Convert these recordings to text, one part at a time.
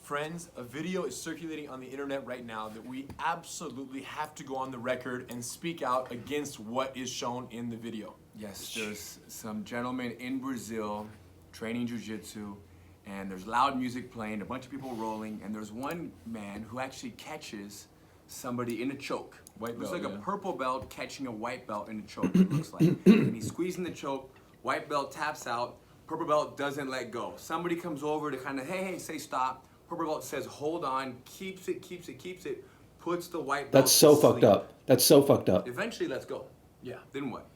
Friends, a video is circulating on the internet right now that we absolutely have to go on the record and speak out against what is shown in the video. Yes, there's some gentleman in Brazil training jiu-jitsu, and there's loud music playing, a bunch of people rolling, and there's one man who actually catches somebody in a choke. White It looks belt, like yeah. a purple belt catching a white belt in a choke, it looks like. And he's squeezing the choke, white belt taps out, purple belt doesn't let go. Somebody comes over to kind of, hey, say stop. Purple belt says hold on, keeps it, puts the white belt That's so to fucked sleep. up. That's so fucked up. Eventually, let's go. Yeah. Then what?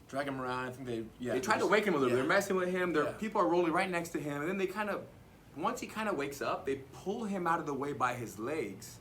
Drag him around. I think They tried to wake him a little bit. They're messing with him. Yeah. People are rolling right next to him. And then they kind of, once he kind of wakes up, they pull him out of the way by his legs.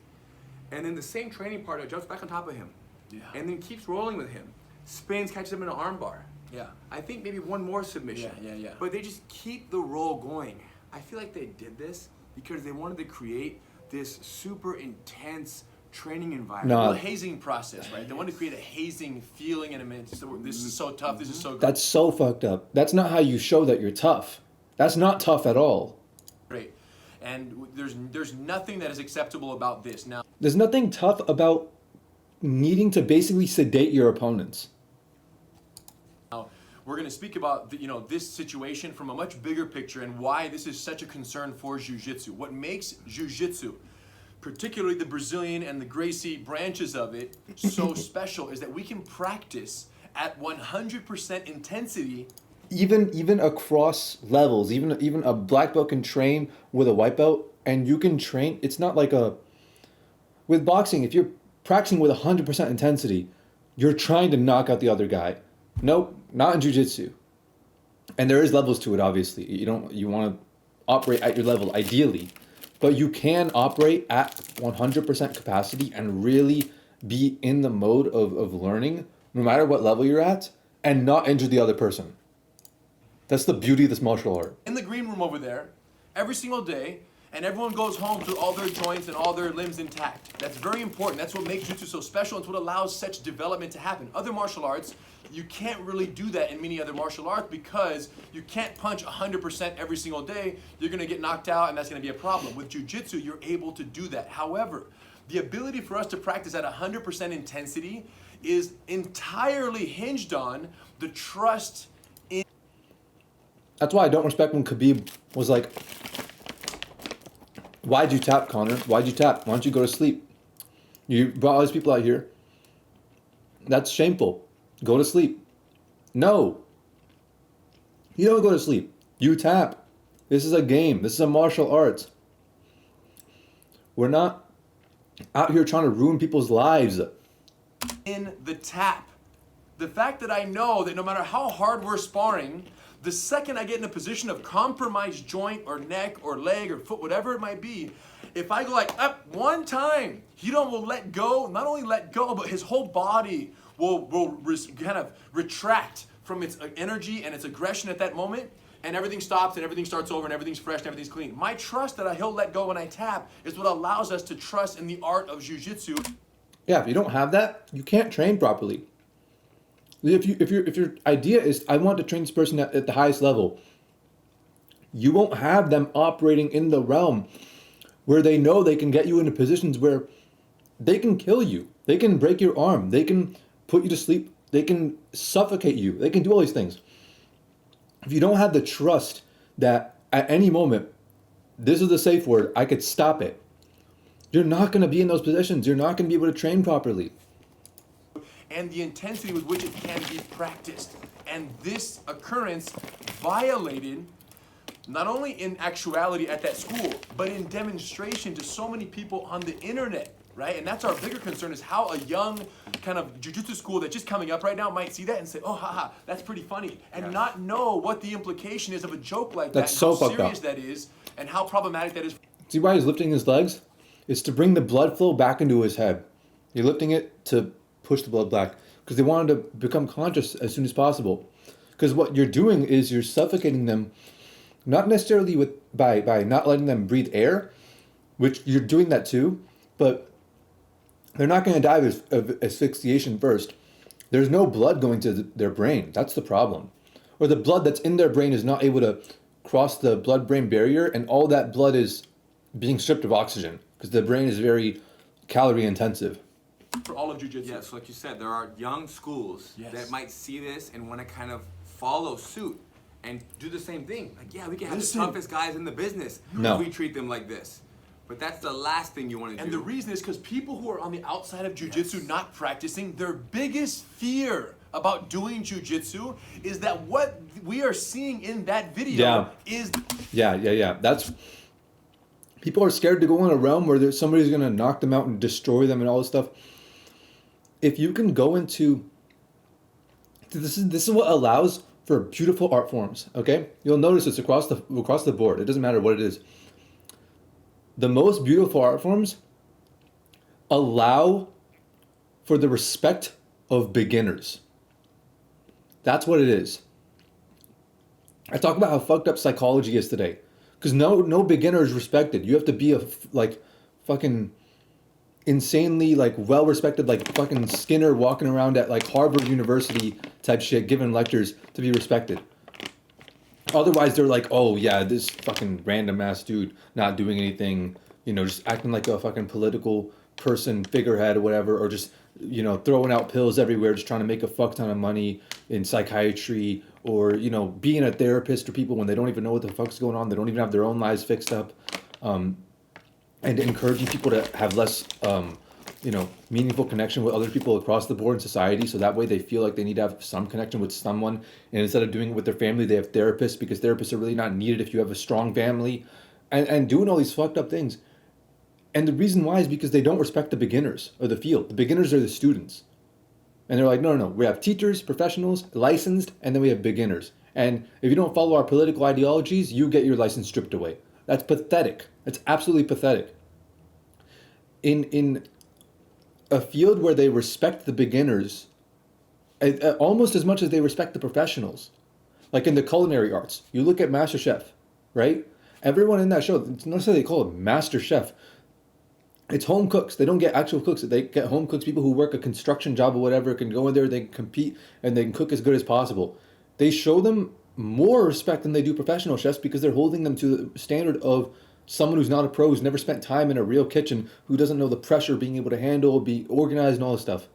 And then the same training partner jumps back on top of him. Yeah. And then keeps rolling with him. Spins, catches him in an arm bar. Yeah. I think maybe one more submission. Yeah. But they just keep the roll going. I feel like they did this because they wanted to create this super intense training environment. No. Well, hazing process, right? They want to create a hazing feeling in a minute. So this is so tough. This is so great. That's so fucked up. That's not how you show that you're tough. That's not tough at all. Great. And there's nothing that is acceptable about this. Now, There's nothing tough about needing to basically sedate your opponents. we're going to speak about this situation from a much bigger picture and why this is such a concern for jiu-jitsu. What makes jiu-jitsu, particularly the Brazilian and the Gracie branches of it, so special is that we can practice at 100% intensity. Even across levels, even a black belt can train with a white belt, and you can train. It's not like with boxing. If you're practicing with 100% intensity, you're trying to knock out the other guy. Nope, not in jiu-jitsu. And there is levels to it, obviously. You want to operate at your level ideally, but you can operate at 100% capacity and really be in the mode of learning, no matter what level you're at, and not injure the other person. That's the beauty of this martial art. In the green room over there, every single day, and everyone goes home with all their joints and all their limbs intact. That's very important. That's what makes jiu-jitsu so special. It's what allows such development to happen. Other martial arts, you can't really do that in many other martial arts because you can't punch 100% every single day. You're gonna get knocked out and that's gonna be a problem. With jiu-jitsu, you're able to do that. However, the ability for us to practice at 100% intensity is entirely hinged on the trust in. That's why I don't respect when Khabib was like, why'd you tap, Conor? Why'd you tap? Why don't you go to sleep? You brought all these people out here. That's shameful. Go to sleep. No. You don't go to sleep. You tap. This is a game. This is a martial arts. We're not out here trying to ruin people's lives. In the tap. The fact that I know that no matter how hard we're sparring, the second I get in a position of compromised joint or neck or leg or foot, whatever it might be, if I go like up one time, he will let go, not only let go, but his whole body will kind of retract from its energy and its aggression at that moment, and everything stops and everything starts over and everything's fresh and everything's clean. My trust that he'll let go when I tap is what allows us to trust in the art of jiu-jitsu. Yeah, if you don't have that, you can't train properly. If your idea is, I want to train this person at the highest level, you won't have them operating in the realm where they know they can get you into positions where they can kill you. They can break your arm. They can put you to sleep. They can suffocate you. They can do all these things. If you don't have the trust that at any moment, this is the safe word, I could stop it, you're not going to be in those positions. You're not going to be able to train properly. And the intensity with which it can be practiced. And this occurrence violated, not only in actuality at that school, but in demonstration to so many people on the internet, right? And that's our bigger concern, is how a young kind of jiu-jitsu school that's just coming up right now might see that and say, oh, haha, that's pretty funny, and not know what the implication is of a joke like That's that, so and how fucked serious up. that is, and how problematic that is. See why he's lifting his legs? It's to bring the blood flow back into his head. You're lifting it to push the blood back because they wanted to become conscious as soon as possible. Because what you're doing is you're suffocating them, not necessarily by not letting them breathe air, which you're doing that too, but they're not going to die of asphyxiation first. There's no blood going to their brain. That's the problem. Or the blood that's in their brain is not able to cross the blood-brain barrier, and all that blood is being stripped of oxygen because the brain is very calorie intensive. For all of jiu-jitsu. Yeah, so like you said, there are young schools that might see this and want to kind of follow suit and do the same thing. Like, yeah, we can have the toughest guys in the business if we treat them like this. But that's the last thing you want to do. And the reason is because people who are on the outside of jiu-jitsu not practicing, their biggest fear about doing jiu-jitsu is that what we are seeing in that video is... Yeah. That's... People are scared to go in a realm where somebody's going to knock them out and destroy them and all this stuff. If you can go into... This is what allows for beautiful art forms, okay? You'll notice it's across the board. It doesn't matter what it is. The most beautiful art forms allow for the respect of beginners. That's what it is. I talk about how fucked up psychology is today. Because no beginner is respected. You have to be a fucking insanely well respected fucking Skinner walking around at Harvard University type shit giving lectures to be respected. Otherwise they're like, oh yeah, this fucking random ass dude not doing anything, just acting like a fucking political person, figurehead or whatever, or just throwing out pills everywhere, just trying to make a fuck ton of money in psychiatry, or being a therapist for people when they don't even know what the fuck's going on, they don't even have their own lives fixed up. And encouraging people to have less, meaningful connection with other people across the board in society. So that way they feel like they need to have some connection with someone. And instead of doing it with their family, they have therapists because therapists are really not needed if you have a strong family. And doing all these fucked up things. And the reason why is because they don't respect the beginners or the field. The beginners are the students. And they're like, no. We have teachers, professionals, licensed, and then we have beginners. And if you don't follow our political ideologies, you get your license stripped away. That's pathetic. That's absolutely pathetic. In a field where they respect the beginners almost as much as they respect the professionals, like in the culinary arts, you look at MasterChef, right? Everyone in that show, it's not necessarily they call it MasterChef. It's home cooks. They don't get actual cooks. They get home cooks, people who work a construction job or whatever, can go in there, they can compete, and they can cook as good as possible. They show them more respect than they do professional chefs because they're holding them to the standard of someone who's not a pro, who's never spent time in a real kitchen, who doesn't know the pressure, being able to handle, be organized and all this stuff.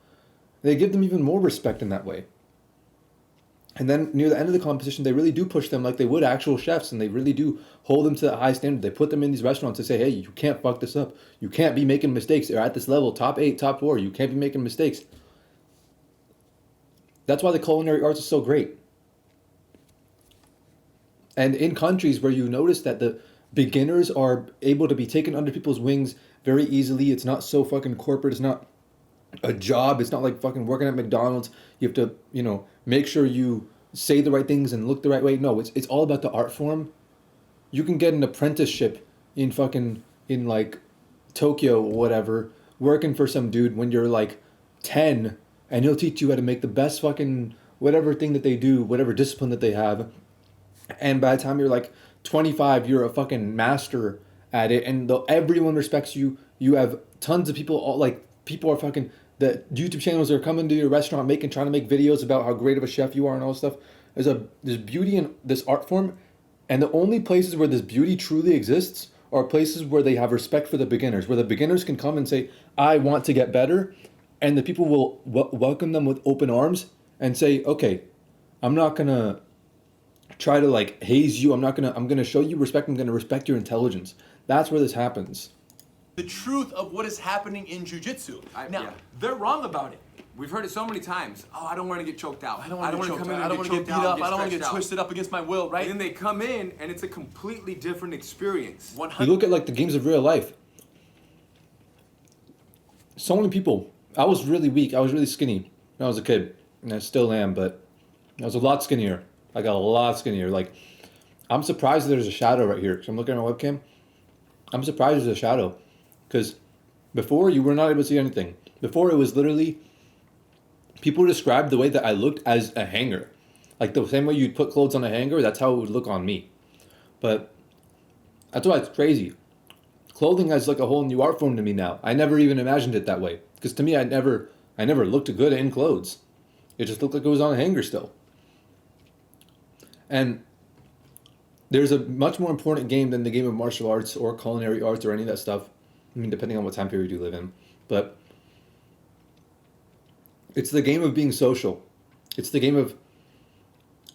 They give them even more respect in that way. And then near the end of the competition, they really do push them like they would actual chefs, and they really do hold them to that high standard. They put them in these restaurants and say, hey, you can't fuck this up. You can't be making mistakes. They're at this level, top 8, top 4. You can't be making mistakes. That's why the culinary arts is so great. And in countries where you notice that the beginners are able to be taken under people's wings very easily, it's not so fucking corporate, it's not a job, it's not like fucking working at McDonald's. You have to, make sure you say the right things and look the right way. No, it's all about the art form. You can get an apprenticeship in Tokyo or whatever, working for some dude when you're 10, and he'll teach you how to make the best fucking whatever thing that they do, whatever discipline that they have. And by the time you're 25, you're a fucking master at it, and everyone respects you. You have tons of people, people are fucking, the YouTube channels are coming to your restaurant trying to make videos about how great of a chef you are and all this stuff. There's beauty in this art form, and the only places where this beauty truly exists are places where they have respect for the beginners, where the beginners can come and say, I want to get better, and the people will welcome them with open arms and say, okay, I'm not gonna try to haze you. I'm gonna show you respect. I'm gonna respect your intelligence. That's where this happens. The truth of what is happening in jiu-jitsu. Now, they're wrong about it. We've heard it so many times. Oh, I don't want to get choked out. I don't want to come in. I don't want to get beat up. I don't want to get twisted up against my will, right? And then they come in, and it's a completely different experience. You look at the games of real life. So many people. I was really weak. I was really skinny when I was a kid, and I still am, but I was a lot skinnier. I got a lot skinnier. I'm surprised there's a shadow right here. So I'm looking at my webcam. I'm surprised there's a shadow. Because before, you were not able to see anything. Before, it was literally, people described the way that I looked as a hanger. The same way you'd put clothes on a hanger, that's how it would look on me. But that's why it's crazy. Clothing has a whole new art form to me now. I never even imagined it that way. Because to me, I never looked good in clothes. It just looked like it was on a hanger still. And there's a much more important game than the game of martial arts or culinary arts or any of that stuff. I mean, depending on what time period you live in. But it's the game of being social. It's the game of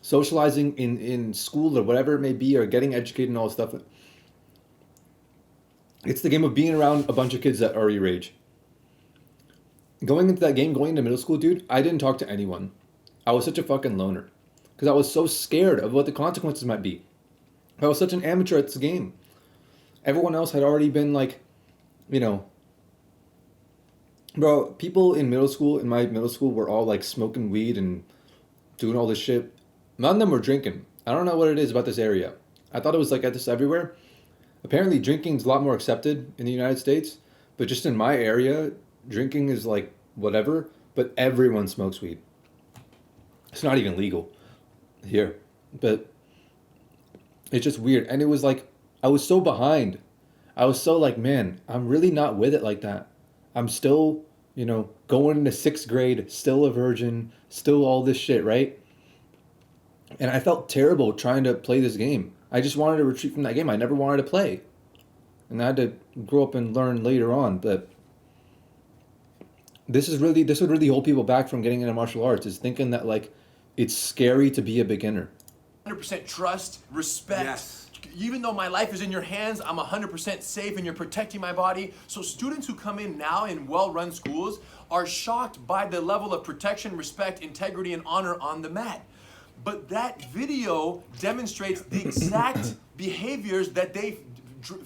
socializing in school or whatever it may be, or getting educated and all this stuff. It's the game of being around a bunch of kids that are your age. Going into that game, going into middle school, dude, I didn't talk to anyone. I was such a fucking loner. Because I was so scared of what the consequences might be. I was such an amateur at this game. Everyone else had already been like, you know... Bro, people in my middle school, were all like smoking weed and doing all this shit. None of them were drinking. I don't know what it is about this area. I thought it was like this everywhere. Apparently drinking's a lot more accepted in the United States. But just in my area, drinking is like whatever. But everyone smokes weed. It's not even legal here. But it's just weird. And it was like, I was so behind. I was so like, man, I'm really not with it like that. I'm still, you know, going into 6th grade, still a virgin, still all this shit, right? And I felt terrible trying to play this game. I just wanted to retreat from that game. I never wanted to play. And I had to grow up and learn later on. But this would really hold people back from getting into martial arts, is thinking that, like, it's scary to be a beginner. 100% trust, respect. Yes. Even though my life is in your hands, I'm 100% safe and you're protecting my body. So students who come in now in well-run schools are shocked by the level of protection, respect, integrity, and honor on the mat. But that video demonstrates the exact behaviors that they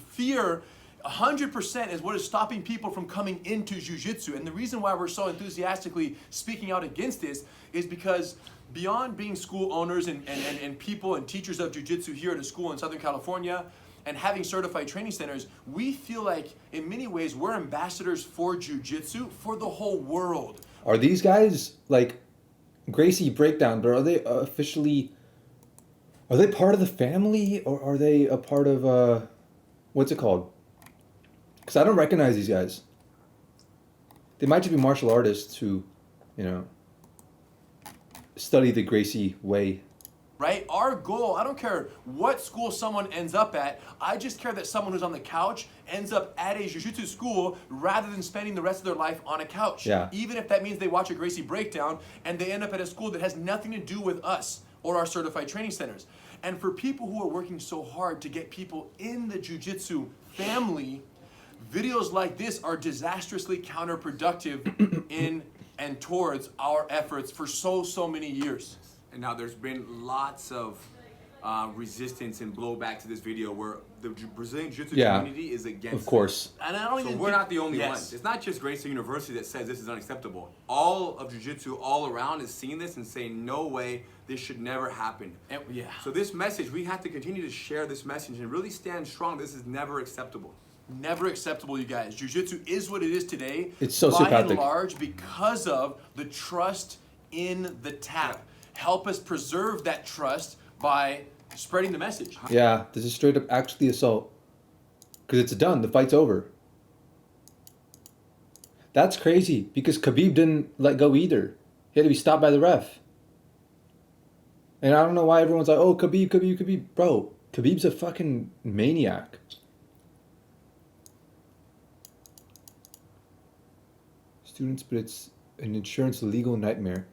fear. 100% is what is stopping people from coming into jiu-jitsu. And the reason why we're so enthusiastically speaking out against this is because beyond being school owners and people and teachers of jiu-jitsu here at a school in Southern California and having certified training centers, we feel like in many ways we're ambassadors for jiu-jitsu for the whole world. Are these guys like GracieBreakdown, but are they part of the family, or are they a part of, what's it called? Because I don't recognize these guys. They might just be martial artists who, you know, study the Gracie way. Right? Our goal, I don't care what school someone ends up at, I just care that someone who's on the couch ends up at a jiu-jitsu school rather than spending the rest of their life on a couch. Yeah. Even if that means they watch a GracieBreakdown and they end up at a school that has nothing to do with us or our certified training centers. And for people who are working so hard to get people in the jiu-jitsu family, videos like this are disastrously counterproductive in and towards our efforts for so many years. And now there's been lots of resistance and blowback to this video where the Brazilian Jiu-Jitsu community is against of course. And I don't So even we're think, not the only yes. ones. It's not just Gracie University that says this is unacceptable. All of Jiu-Jitsu all around is seeing this and saying, no way, this should never happen. And, yeah. So this message, we have to continue to share this message and really stand strong. This is never acceptable. Never acceptable, you guys. Jiu-Jitsu is what it is today. It's sociopathic. By and large, because of the trust in the tap. Help us preserve that trust by spreading the message. Yeah, this is straight up actually assault. Because it's done. The fight's over. That's crazy. Because Khabib didn't let go either. He had to be stopped by the ref. And I don't know why everyone's like, oh, Khabib. Bro, Khabib's a fucking maniac. Students, but it's an insurance legal nightmare.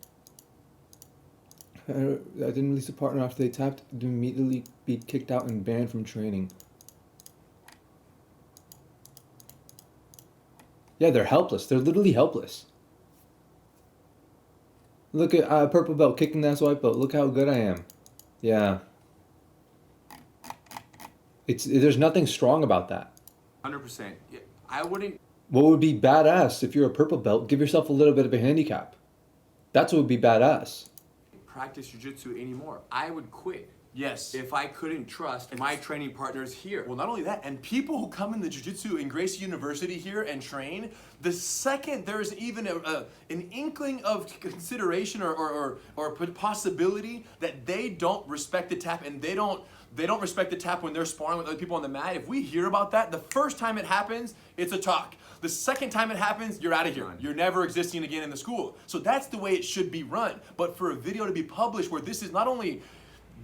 I didn't release a partner after they tapped, to immediately be kicked out and banned from training. Yeah, they're helpless. They're literally helpless. Look at purple belt kicking that white belt. Look how good I am. Yeah. There's nothing strong about that. 100%. Yeah, I wouldn't. What would be badass if you're a purple belt? Give yourself a little bit of a handicap. That's what would be badass. Practice jiu-jitsu anymore. I would quit. Yes. If I couldn't trust my training partners here. Well, not only that, and people who come in the jiu-jitsu in Gracie University here and train, the second there's even an inkling of consideration or possibility that they don't respect the tap and they don't respect the tap when they're sparring with other people on the mat, if we hear about that, the first time it happens, it's a talk. The second time it happens, you're out of here. You're never existing again in the school. So that's the way it should be run. But for a video to be published where this is not only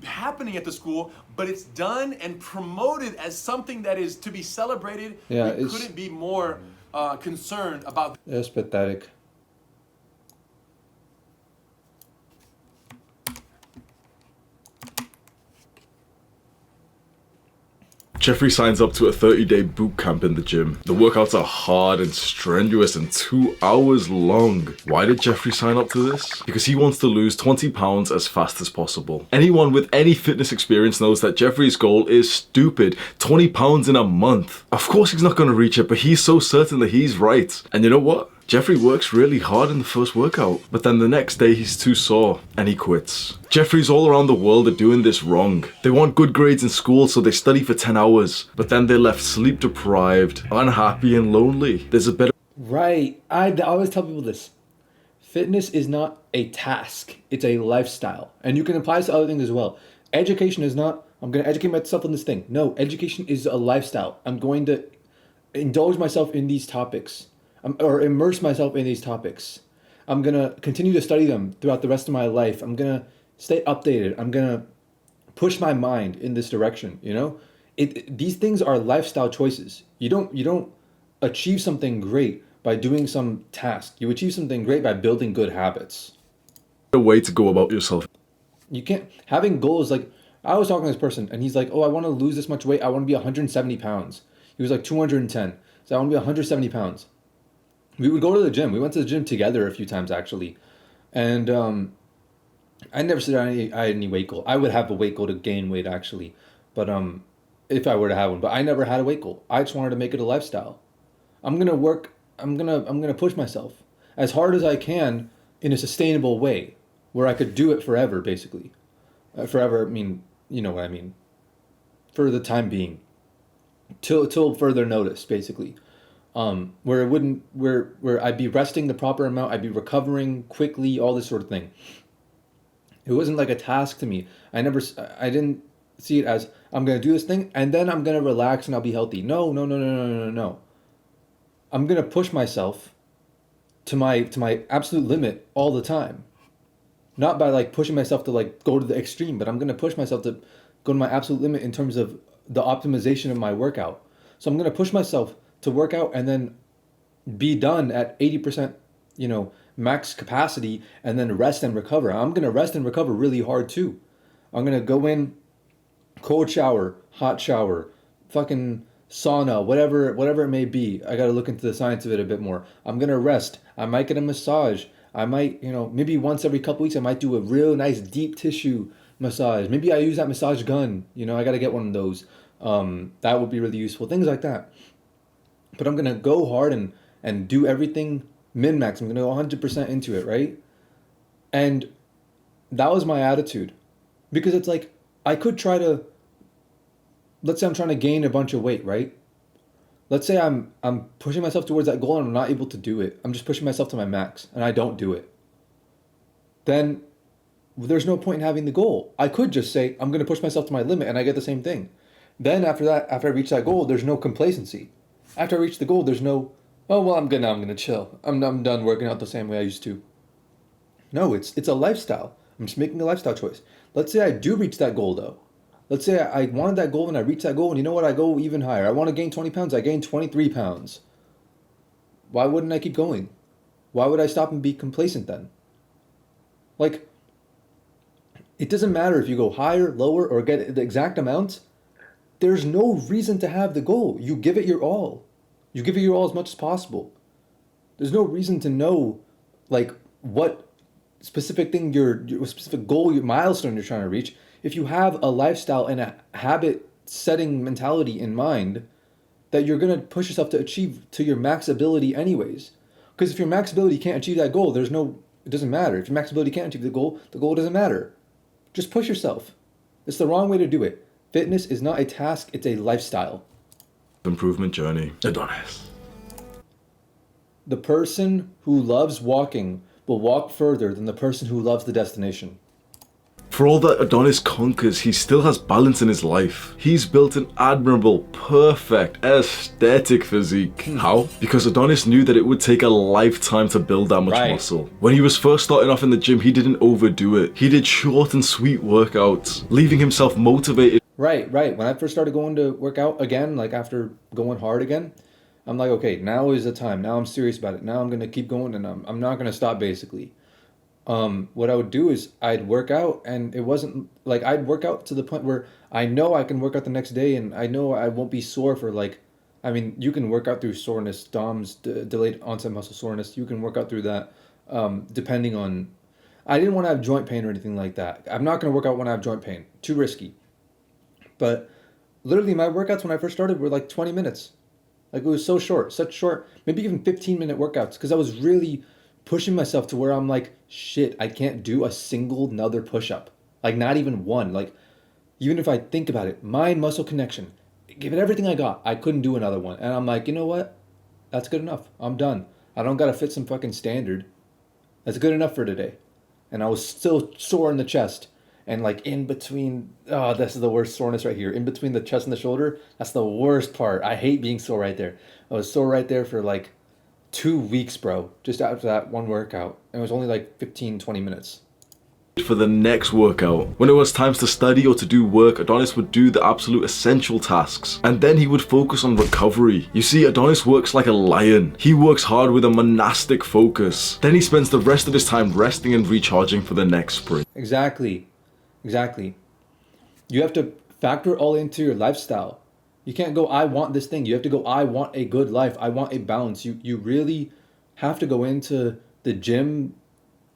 happening at the school, but it's done and promoted as something that is to be celebrated. Yeah, we couldn't be more concerned about. It's pathetic. Jeffrey signs up to a 30-day boot camp in the gym. The workouts are hard and strenuous and 2 hours long. Why did Jeffrey sign up to this? Because he wants to lose 20 pounds as fast as possible. Anyone with any fitness experience knows that Jeffrey's goal is stupid. 20 pounds in a month. Of course he's not going to reach it, but he's so certain that he's right. And you know what? Jeffrey works really hard in the first workout, but then the next day he's too sore and he quits. Jeffreys all around the world are doing this wrong. They want good grades in school, so they study for 10 hours, but then they're left sleep deprived, unhappy and lonely. There's a better... Right. I always tell people this. Fitness is not a task. It's a lifestyle. And you can apply this to other things as well. Education is not, I'm going to educate myself on this thing. No, education is a lifestyle. I'm going to indulge myself in these topics. Or immerse myself in these topics. I'm going to continue to study them throughout the rest of my life. I'm going to stay updated. I'm going to push my mind in this direction, you know? These things are lifestyle choices. You don't achieve something great by doing some task. You achieve something great by building good habits. A way to go about yourself. You can't, having goals, like, I was talking to this person and he's like, oh, I want to lose this much weight. I want to be 170 pounds. He was like 210. So I want to be 170 pounds. We would go to the gym. We went to the gym together a few times, actually. And I never said I had any weight goal. I would have a weight goal to gain weight, actually. But if I were to have one. But I never had a weight goal. I just wanted to make it a lifestyle. I'm going to work. I'm gonna push myself as hard as I can in a sustainable way where I could do it forever, basically. Forever, I mean, you know what I mean. For the time being. Till further notice, basically. Where it wouldn't, where I'd be resting the proper amount, I'd be recovering quickly, all this sort of thing. It wasn't like a task to me. I didn't see it as, I'm going to do this thing, and then I'm going to relax and I'll be healthy. No. I'm going to push myself to my absolute limit all the time. Not by like pushing myself to like go to the extreme, but I'm going to push myself to go to my absolute limit in terms of the optimization of my workout. So I'm going to push myself to work out and then be done at 80%, max capacity, and then rest and recover. I'm going to rest and recover really hard too. I'm going to go in, cold shower, hot shower, fucking sauna, whatever it may be. I got to look into the science of it a bit more. I'm going to rest. I might get a massage. I might, maybe once every couple weeks, I might do a real nice deep tissue massage. Maybe I use that massage gun. I got to get one of those. That would be really useful. Things like that. But I'm going to go hard and do everything min-max. I'm going to go 100% into it, right? And that was my attitude. Because it's like, I could try to, let's say I'm trying to gain a bunch of weight, right? Let's say I'm pushing myself towards that goal and I'm not able to do it. I'm just pushing myself to my max and I don't do it. Then there's no point in having the goal. I could just say, I'm going to push myself to my limit and I get the same thing. Then after I reach that goal, there's no complacency. After I reach the goal, there's no, oh, well, I'm good now, I'm going to chill. I'm done working out the same way I used to. No, it's a lifestyle. I'm just making a lifestyle choice. Let's say I do reach that goal, though. Let's say I wanted that goal and I reach that goal, and you know what? I go even higher. I want to gain 20 pounds. I gain 23 pounds. Why wouldn't I keep going? Why would I stop and be complacent then? Like, it doesn't matter if you go higher, lower, or get the exact amounts. There's no reason to have the goal. You give it your all. You give it your all as much as possible. There's no reason to know, like, what specific thing your specific goal, your milestone you're trying to reach. If you have a lifestyle and a habit setting mentality in mind, that you're going to push yourself to achieve to your max ability anyways. Because if your max ability can't achieve that goal, it doesn't matter. If your max ability can't achieve the goal doesn't matter. Just push yourself. It's the wrong way to do it. Fitness is not a task, it's a lifestyle. Improvement journey. Adonis. The person who loves walking will walk further than the person who loves the destination. For all that Adonis conquers, he still has balance in his life. He's built an admirable, perfect, aesthetic physique. How? Because Adonis knew that it would take a lifetime to build that much muscle. When he was first starting off in the gym, he didn't overdo it. He did short and sweet workouts, leaving himself motivated. Right. When I first started going to work out again, like after going hard again, I'm like, okay, now is the time. Now I'm serious about it. Now I'm going to keep going and I'm not going to stop basically. What I would do is I'd work out and it wasn't like I'd work out to the point where I know I can work out the next day and I know I won't be sore for like, I mean, you can work out through soreness, DOMS, delayed onset muscle soreness. You can work out through that depending on, I didn't want to have joint pain or anything like that. I'm not going to work out when I have joint pain. Too risky. But literally my workouts when I first started were like 20 minutes. Like it was so short, such short, maybe even 15-minute workouts because I was really pushing myself to where I'm like, shit, I can't do a single another push-up. Like not even one. Like even if I think about it, mind muscle connection, give it everything I got, I couldn't do another one. And I'm like, you know what? That's good enough. I'm done. I don't got to fit some fucking standard. That's good enough for today. And I was still sore in the chest. And like in between, oh, this is the worst soreness right here. In between the chest and the shoulder, that's the worst part. I hate being sore right there. I was sore right there for like 2 weeks, bro. Just after that one workout. And it was only like 15, 20 minutes. For the next workout. When it was times to study or to do work, Adonis would do the absolute essential tasks. And then he would focus on recovery. You see, Adonis works like a lion. He works hard with a monastic focus. Then he spends the rest of his time resting and recharging for the next sprint. Exactly. You have to factor all into your lifestyle. You can't go, I want this thing. You have to go, I want a good life. I want a balance. You really have to go into the gym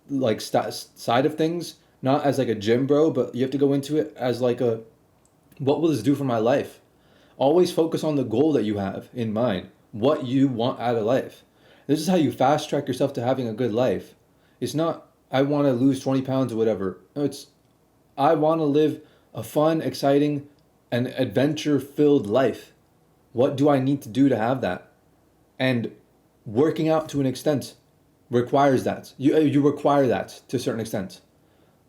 like side of things, not as like a gym bro, but you have to go into it as like a, what will this do for my life? Always focus on the goal that you have in mind, what you want out of life. This is how you fast track yourself to having a good life. It's not, I want to lose 20 pounds or whatever. No, it's, I want to live a fun, exciting, and adventure-filled life. What do I need to do to have that? And working out to an extent requires that. You require that to a certain extent.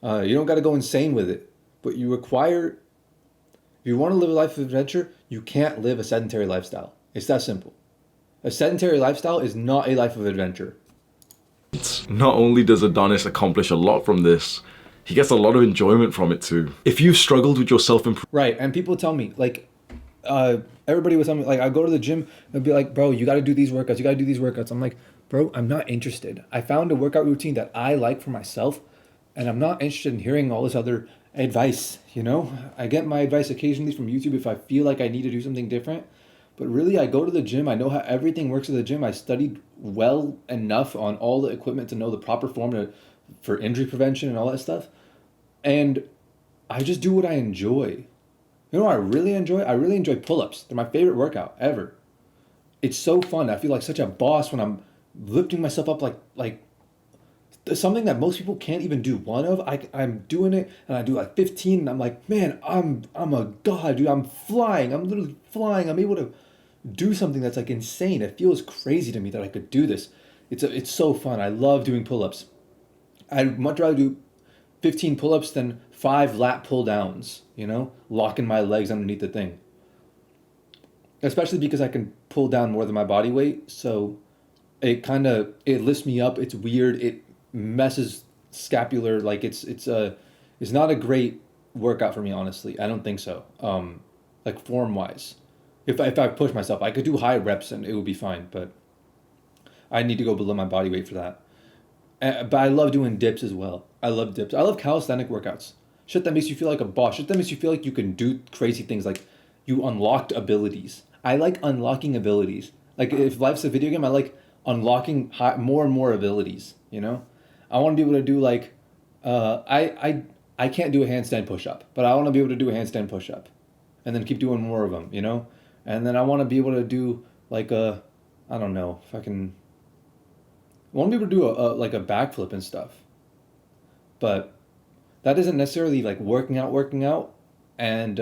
You don't got to go insane with it, but you require, if you want to live a life of adventure, you can't live a sedentary lifestyle. It's that simple. A sedentary lifestyle is not a life of adventure. Not only does Adonis accomplish a lot from this, he gets a lot of enjoyment from it too. If you've struggled with your self-improvement... Right, and people tell me, like, everybody would tell me, like, I go to the gym and be like, bro, you got to do these workouts. I'm like, bro, I'm not interested. I found a workout routine that I like for myself, and I'm not interested in hearing all this other advice, you know? I get my advice occasionally from YouTube if I feel like I need to do something different, but really I go to the gym, I know how everything works at the gym, I studied well enough on all the equipment to know the proper form for injury prevention and all that stuff, and I just do what I enjoy. You know what I really enjoy? I really enjoy pull-ups. They're my favorite workout ever. It's so fun. I feel like such a boss when I'm lifting myself up like something that most people can't even do one of. I'm doing it and I do like 15 and I'm like, man, I'm a god, dude. I'm flying. I'm literally flying. I'm able to do something that's like insane. It feels crazy to me that I could do this. It's so fun. I love doing pull-ups. I'd much rather do 15 pull-ups than 5 lat pull-downs, you know, locking my legs underneath the thing. Especially because I can pull down more than my body weight, so it lifts me up. It's weird. It messes scapular. Like it's not a great workout for me, honestly. I don't think so. Like form-wise, if I push myself, I could do high reps and it would be fine, but I need to go below my body weight for that. But I love doing dips as well. I love dips. I love calisthenic workouts. Shit that makes you feel like a boss. Shit that makes you feel like you can do crazy things. Like you unlocked abilities. I like unlocking abilities. Like if life's a video game, I like unlocking more and more abilities. You know, I want to be able to do like, I can't do a handstand push-up, but I want to be able to do a handstand push-up, and then keep doing more of them. You know, and then I want to be able to do like I don't know, fucking. I want to be able to do like a backflip and stuff, but that isn't necessarily like working out, and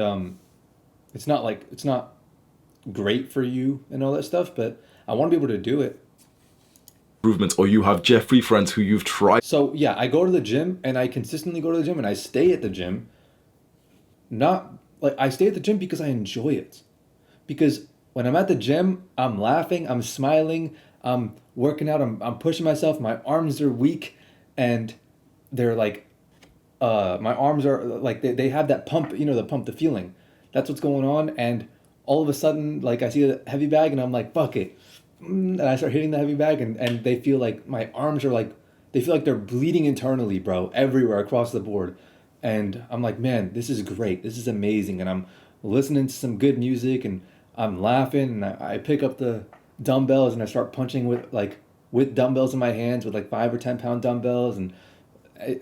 it's not great for you and all that stuff. But I want to be able to do it. improvements, or you have Jeffrey friends who you've tried. So yeah, I go to the gym and I consistently go to the gym and I stay at the gym. Not like I stay at the gym because I enjoy it. Because when I'm at the gym, I'm laughing, I'm smiling, I'm working out, I'm pushing myself, my arms are weak and they're like my arms are like they have that pump, you know, the feeling. That's what's going on. And all of a sudden, like I see a heavy bag and I'm like, fuck it. And I start hitting the heavy bag and they feel like my arms are like, they feel like they're bleeding internally, bro, everywhere across the board. And I'm like, man, this is great. This is amazing. And I'm listening to some good music and I'm laughing and I pick up the dumbbells and I start punching with dumbbells in my hands with like 5 or 10 pound dumbbells. And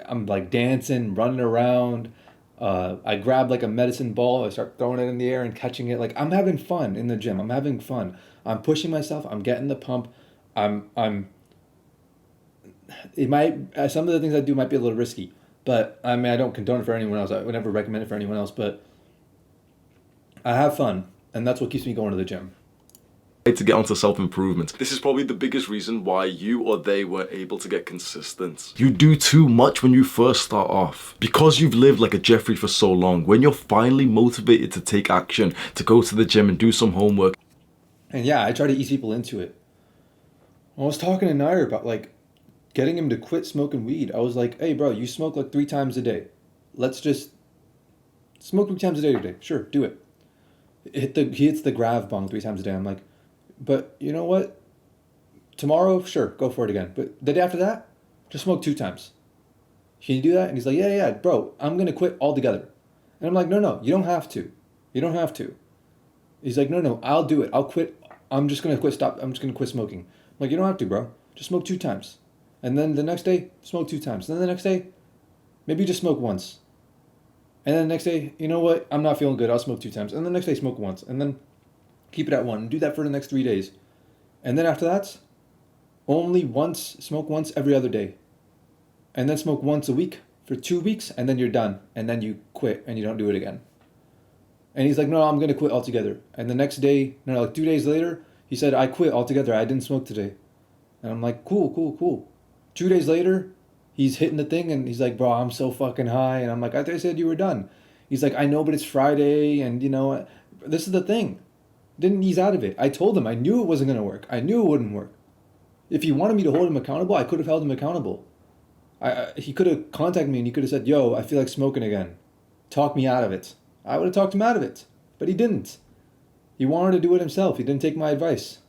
I'm like dancing, running around. I grab like a medicine ball. I start throwing it in the air and catching it. Like I'm having fun in the gym. I'm having fun. I'm pushing myself. I'm getting the pump. It might, some of the things I do might be a little risky, but I mean, I don't condone it for anyone else. I would never recommend it for anyone else, but I have fun. And that's what keeps me going to the gym. To get onto self-improvement. This is probably the biggest reason why you or they were able to get consistent. You do too much when you first start off. Because you've lived like a Jeffrey for so long, when you're finally motivated to take action, to go to the gym and do some homework. And yeah, I try to ease people into it. I was talking to Nair about like getting him to quit smoking weed. I was like, hey bro, you smoke like 3 times a day. Let's just smoke 3 times a day today. Sure, do it. He hits the grav bong 3 times a day. I'm like, but you know what? Tomorrow, sure, go for it again. But the day after that, just smoke 2 times. Can you do that? And he's like, yeah, bro, I'm going to quit altogether. And I'm like, no, you don't have to. You don't have to. He's like, no, I'll do it. I'll quit. I'm just going to quit. Stop. I'm just going to quit smoking. I'm like, you don't have to, bro. Just smoke 2 times. And then the next day, smoke 2 times. And then the next day, maybe just smoke once. And then the next day, you know what? I'm not feeling good. I'll smoke 2 times. And the next day, smoke once. And then keep it at 1. And do that for the next 3 days. And then after that, only once, smoke once every other day. And then smoke once a week for 2 weeks. And then you're done. And then you quit and you don't do it again. And he's like, no, I'm going to quit altogether. And the next day, no, like 2 days later, he said, I quit altogether. I didn't smoke today. And I'm like, cool. 2 days later, he's hitting the thing and he's like, bro, I'm so fucking high. And I'm like, I thought you said you were done. He's like, I know, but it's Friday. And you know, this is the thing. Didn't ease out of it. I told him I knew it wasn't going to work. I knew it wouldn't work. If he wanted me to hold him accountable, I could have held him accountable. He could have contacted me and he could have said, yo, I feel like smoking again. Talk me out of it. I would have talked him out of it. But he didn't. He wanted to do it himself. He didn't take my advice.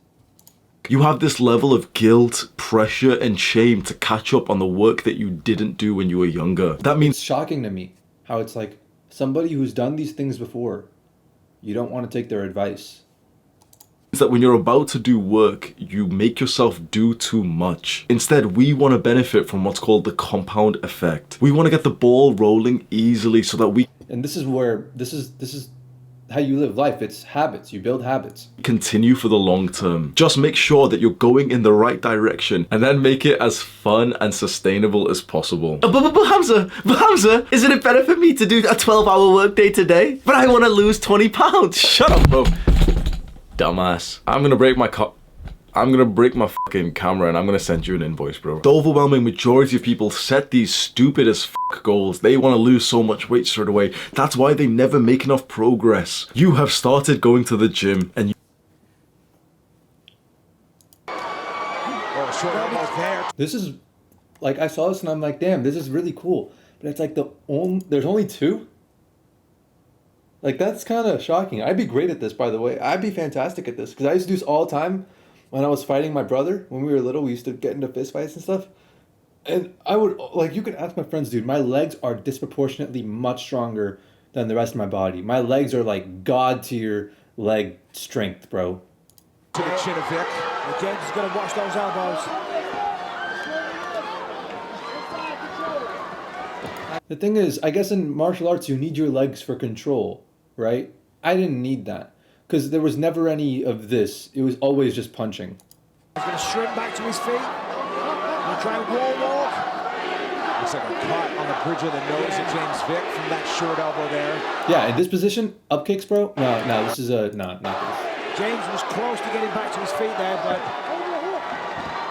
You have this level of guilt, pressure, and shame to catch up on the work that you didn't do when you were younger. That means it's shocking to me how it's like somebody who's done these things before, you don't want to take their advice. that when you're about to do work, you make yourself do too much. Instead, we want to benefit from what's called the compound effect. We want to get the ball rolling easily so that we... And this is where, this is how you live life. It's habits. You build habits. Continue for the long term. Just make sure that you're going in the right direction and then make it as fun and sustainable as possible. But Hamza, isn't it better for me to do a 12-hour workday today? But I want to lose 20 pounds. Shut up, bro. Dumbass. I'm gonna break my fucking camera and I'm gonna send you an invoice, bro. The overwhelming majority of people set these stupid as fuck goals. They want to lose so much weight straight away. That's why they never make enough progress. You have started going to the gym and you... This is, like, I saw this and I'm like, damn, this is really cool. But it's like there's only two? Like, that's kind of shocking. I'd be great at this, by the way. I'd be fantastic at this. Because I used to do this all the time when I was fighting my brother. When we were little, we used to get into fist fights and stuff. And I would, like, you can ask my friends, dude, my legs are disproportionately much stronger than the rest of my body. My legs are like god tier leg strength, bro. To the chin of Vic. Again, he's going to watch those elbows. The thing is, I guess in martial arts, you need your legs for control, right? I didn't need that because there was never any of this. It was always just punching. He's going to shrink back to his feet. He'll try and wall walk. Looks like a cut on the bridge of the nose of James Vick from that short elbow there. Yeah, in this position, up kicks, bro. No, this is not this. James was close to getting back to his feet there, but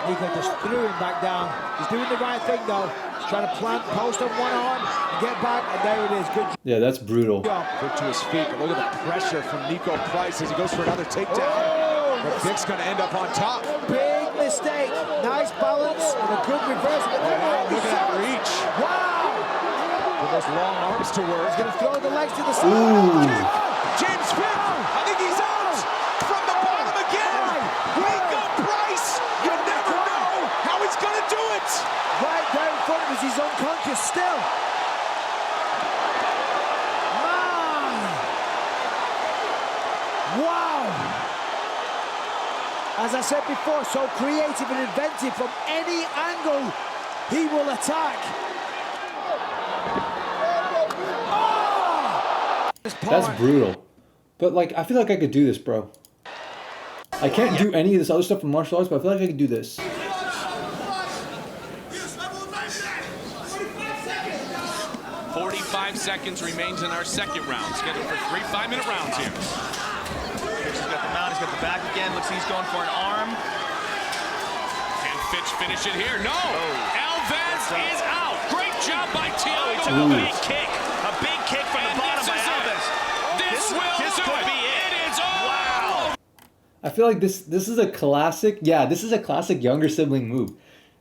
Nico just threw him back down. He's doing the right thing though. He's trying to plant, post on one arm, and get back, and there it is. Good Yeah, that's brutal. job. Quick to his feet, but look at that pressure from Nico Price as he goes for another takedown. But Vic's gonna end up on top. Big mistake. Nice balance and a good reverse. Oh, Wow, look at that reach. Wow! With those long arms to work. He's gonna throw the legs to the side. Ooh. James Vick, I think he's out from the bottom again. Wake up, Price! You never know how he's gonna do it. Right there in front of us, he's unconscious still. Man! Wow! As I said before, so creative and inventive from any angle he will attack. That's brutal. But like, I feel like I could do this, bro. I can't do any of this other stuff in martial arts, but I feel like I could do this. 45 seconds remains in our second round. Scheduled for 3 5-minute rounds here. He's got the mount, he's got the back again. Looks like he's going for an arm. Can Fitch finish it here? No! Alves is out! Great job by Thiago! A big kick. A big kick from the bottom by Alves. This will do it! It is all! Wow! I feel like this is a classic. Yeah, this is a classic younger sibling move.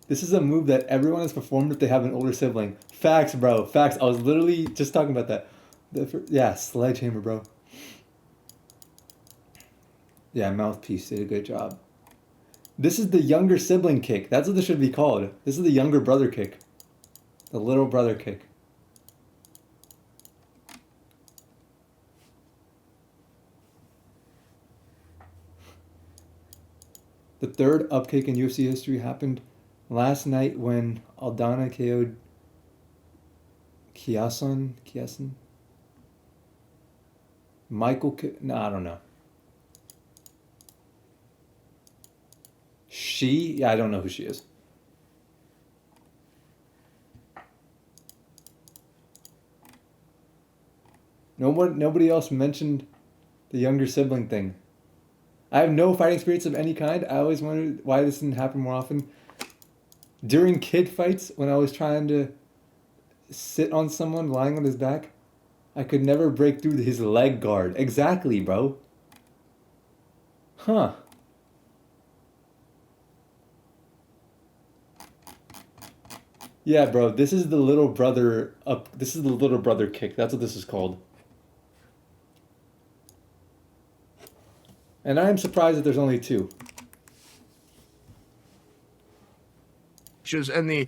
This is a move that everyone has performed if they have an older sibling. Facts, bro. Facts. I was literally just talking about that. Yeah, sledgehammer, bro. Yeah, Mouthpiece did a good job. This is the younger sibling kick. That's what this should be called. This is the younger brother kick. The little brother kick. The third upkick in UFC history happened last night when Aldana KO'd Kiasan? Michael, no, I don't know. Yeah, I don't know who she is. Nobody else mentioned the younger sibling thing. I have no fighting experience of any kind. I always wondered why this didn't happen more often. During kid fights, when I was trying to sit on someone lying on his back, I could never break through his leg guard. Exactly, bro. Huh. Yeah, bro, this is the little brother this is the little brother kick. That's what this is called. And I am surprised that there's only two. And the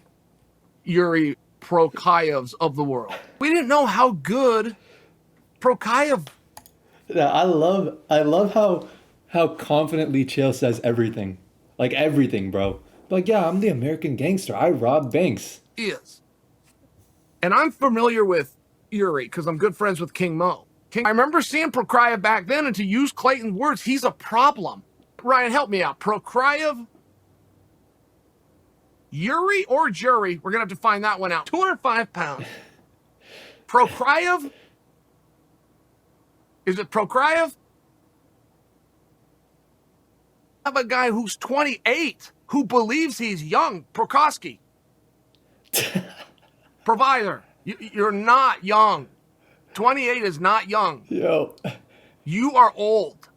Jiří Procházkas of the world. We didn't know how good Procházka. Yeah, I love how confidently Chael says everything. Like everything, bro. Like, yeah, I'm the American gangster. I rob banks. Is. And I'm familiar with Jiří because I'm good friends with King Mo. I remember seeing Procházka back then, and to use Clayton's words, he's a problem. Ryan, help me out. Procházka, Jiří or Jury? We're going to have to find that one out. 205 pounds. Procházka? Is it Procházka? I have a guy who's 28 who believes he's young. Prochazka. Provider. You're not young. 28 is not young. Yo. You are old.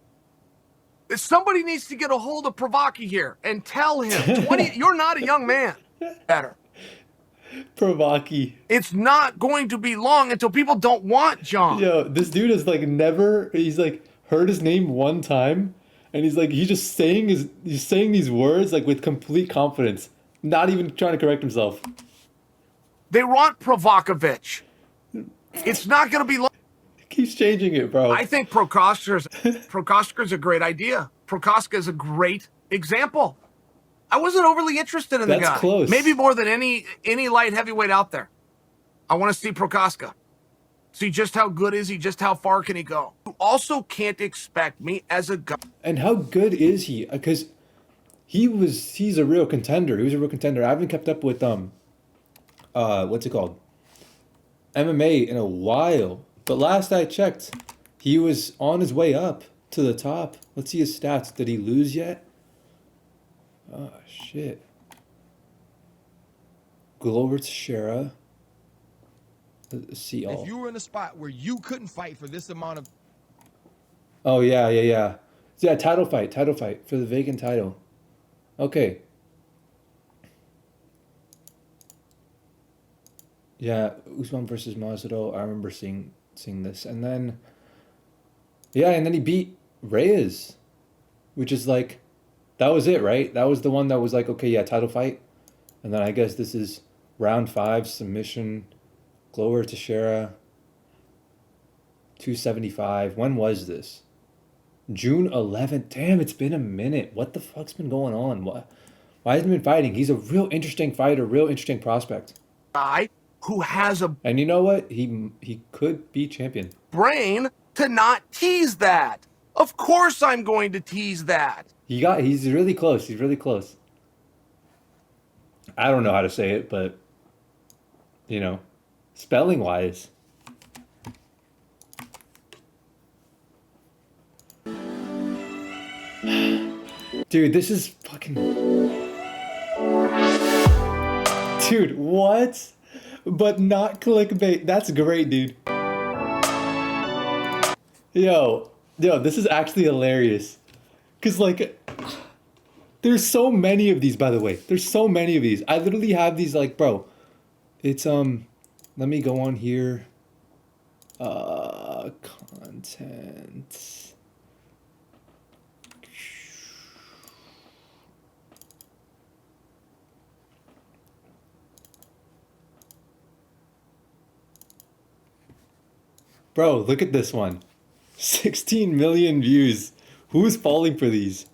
Somebody needs to get a hold of Prochazka here and tell him, 20, you're not a young man. Better. Prochazka. It's not going to be long until people don't want John. Yo, this dude is like he's like heard his name one time, and he's just saying these words like with complete confidence, not even trying to correct himself. They want Provakovich. It's not going to be long. He keeps changing it, bro. I think Prochazka is a great idea. Prochazka is a great example. I wasn't overly interested in the guy. That's close. Maybe more than any light heavyweight out there. I want to see Prochazka. See just how good is he, just how far can he go. You also can't expect me as a guy. And how good is he? Because he's a real contender. He was a real contender. I haven't kept up with what's it called? MMA in a while. But last I checked, he was on his way up to the top. Let's see his stats. Did he lose yet? Oh, shit. Glover Teixeira. See all. If you were in a spot where you couldn't fight for this amount of... Oh, yeah. Yeah, title fight for the vacant title. Okay. Yeah, Usman versus Masvidal. I remember seeing this. And then, yeah, and then he beat Reyes, which is like, that was it, right? That was the one that was like, okay, yeah, title fight. And then I guess this is round 5, submission, Glover Teixeira, 275. When was this? June 11th. Damn, it's been a minute. What the fuck's been going on? Why hasn't he been fighting? He's a real interesting fighter, real interesting prospect. Guy who has a And you know what? He could be champion. brain to not tease that. Of course I'm going to tease that. He's really close. He's really close. I don't know how to say it, but you know, spelling wise. Dude, this is fucking... Dude, what? But not clickbait. That's great, dude. Yo, this is actually hilarious. Cause like, there's so many of these, by the way. There's so many of these. I literally have these like, bro. It's, let me go on here. Content. Bro, look at this one. 16 million views. Who's falling for these?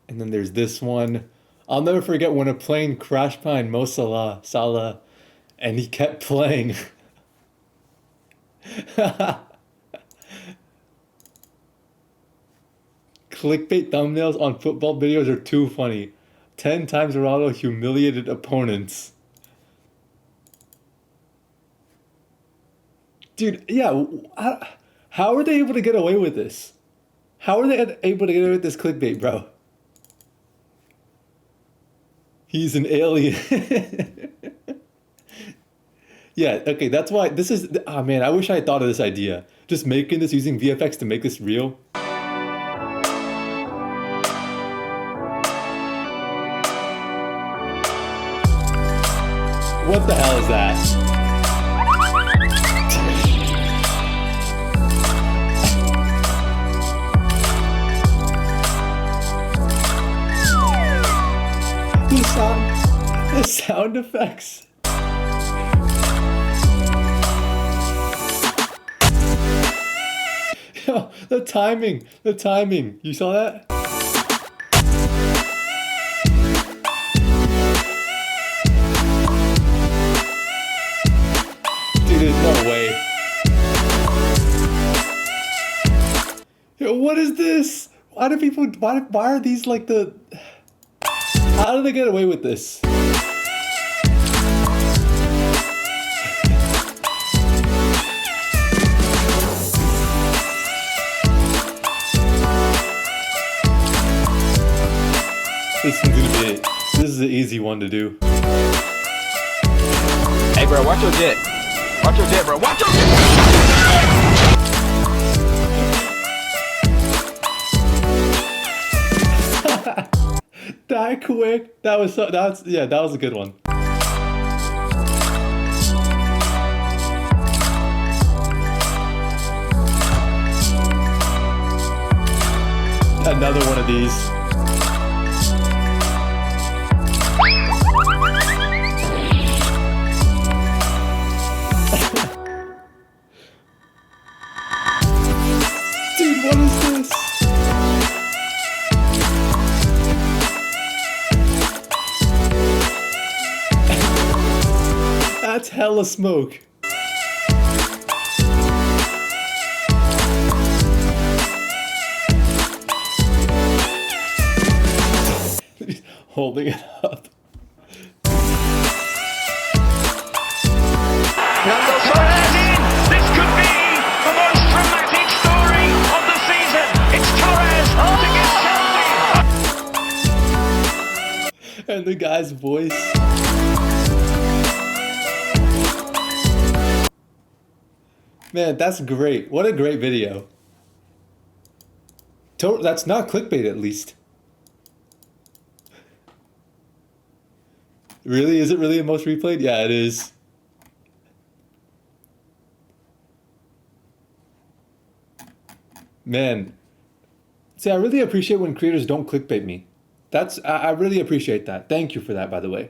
And then there's this one. I'll never forget when a plane crashed behind Mo Salah, and he kept playing. Clickbait thumbnails on football videos are too funny. 10 times Ronaldo humiliated opponents. Dude, yeah, how are they able to get away with this? How are they able to get away with this clickbait, bro? He's an alien. Yeah, okay, that's why this is... Oh, man, I wish I had thought of this idea. Just making this using VFX to make this real. What the hell is that? The sound effects. Yo, the timing. You saw that? Dude, there's no way. Yo, what is this? Why are these like the... How do they get away with this? This is gonna be it. This is an easy one to do. Hey, bro, watch your jet. Watch your jet, bro. Watch your jet. That quick. That was a good one. Another one of these. Dude, what is this? That's hella smoke. Holding it up. Number 13. This could be the most dramatic story of the season. It's Torres to get Chelsea. And the guy's voice. Man, that's great. What a great video. That's not clickbait, at least. Really? Is it really the most replayed? Yeah, it is. Man. See, I really appreciate when creators don't clickbait me. I really appreciate that. Thank you for that, by the way.